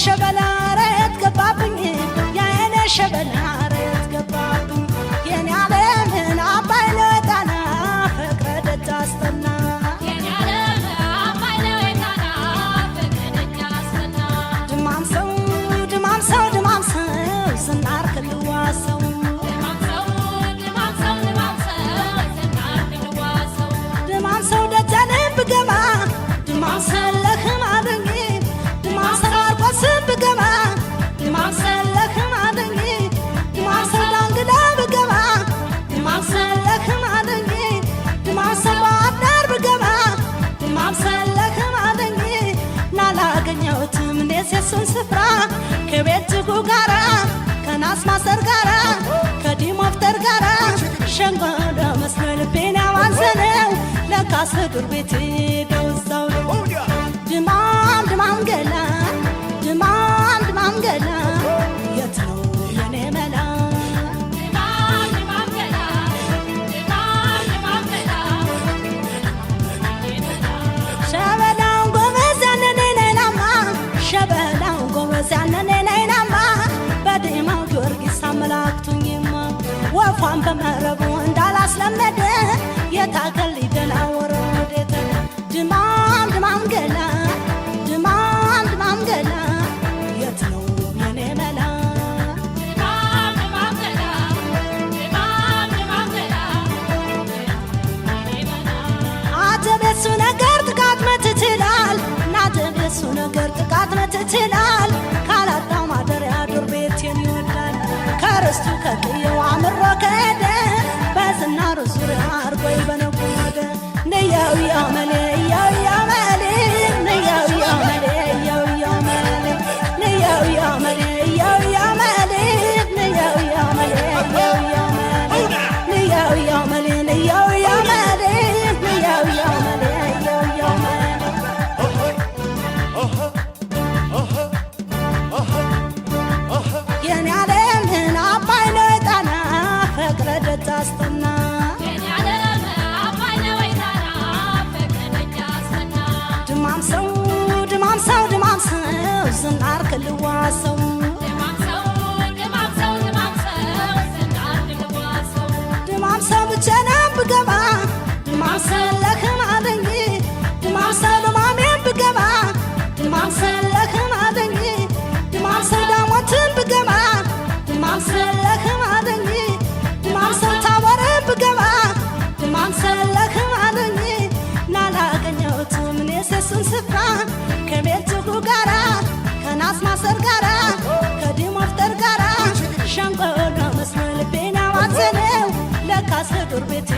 ሸበላረት ገባብኝ ያኔ ሸበላረት ገባብኝ የኔ ዓለምን አባይ ለወጣና ፍቅረ ደጅ አስጠና የኔ ዓለም አባይ ለወጣና ፍቅረ ደጅ አስጠና ድማም ሰው ድማም ሰው ድማም ሰው ዝናር ክልዋሰው ድማም ሰው ድማም ሰው ድማም ሰው ዝናር ክልዋሰው ድማም ሰው ደጃንም ብገባ ድማም ሰለህም አለኝ ድማም ሰራርቆስም ብገባ ድማም ሰለህም አለኝ ድማም ሰው ዳንግላ ብገባ ድማም ሰለህም አለኝ ድማም ሰው ባህርዳር ብገባ ድማም ሰለህም አለኝ ላላገኘሁትም እኔስ የሱን ስፍራ ከቤትጉ ጋራ ከናስ ማሰር ጋራ ከዲሞፍተር ጋራ ሸንጎ ለመስሎ ልቤን ያዋዘነው ለካስ ፍቅር ቤት ደውዛው ነው ድማም ድማም ገላ ድማም ድማም ገላ የት ነው የኔ መላ ድማም ድማም ገላ ድማም ድማም ገላ ሸበላው ጎበዝ ያነኔ ነይናማ ሸበላው ጎበዝ ያነኔ ነይናማ በዲማው ጊዮርጊስ አመላክቱኝማ ወፏን በመረቡ እንዳላስለመደ የታገል ሊደላ ወረደተ ድማም ድማም ገላ ድማም ድማም ገላ የት ነው የኔ መላ ድማም ድማም ገላ ድማም ድማም ገላ አጀቤሱ ነገር ጥቃት መትችላል ናጀቤሱ ነገር ጥቃት መትችላል ካላጣው ማደሪያ ዱር ቤቴን ይወዳል ከርስቱ ከቅየው አምሮ ከሄደ በዝናሩ ዙሪያ አርጎይ በነጎደ ነያው ያመሌ ያው ያመሌ ነያው ያመሌ ያው ያመሌ ነያው ያመሌ ያው ያመሌ ነያው ያመሌ ያው ያመሌ ነያው ያመሌ ነያው ያመሌ ነያው ያመሌ ያው ያመሌ የኔ ዓለምን አባይ ለወጣና ፍቅረ ደጅ አስጠና የኔ ዓለም አባይ ለወጣና ፍቅረ ደጅ አስጠና ድማም ሰው ድማም ሰው ድማም ሰው ዝናር ክልዋሰው ድማም ሰው ድማም ሰው ድማም ሰው ዝናር ክልዋሰው ድማም ሰው ብቻዬን ብገባ ድማም ሰለህም አለኝ ድማም ሰው ድማሜን ብገባ ድማም ሰለህም አለኝ ድማም ሰው ዳሞትን ብገባ ድማም ሰለህም አለኝ ድማም ሰው ታቦርን ብገባ ድማም ሰለህም አለኝ ላላገኘሁትም እኔስ የሱን ስፍራ ከቤትጉ ጋራ ከናስ ማሰር ጋራ ከዲሞፍተር ጋራ ሸንቆ ለመስሎ ልቤን ያዋዘነው ለካስ ዱር ቤቴ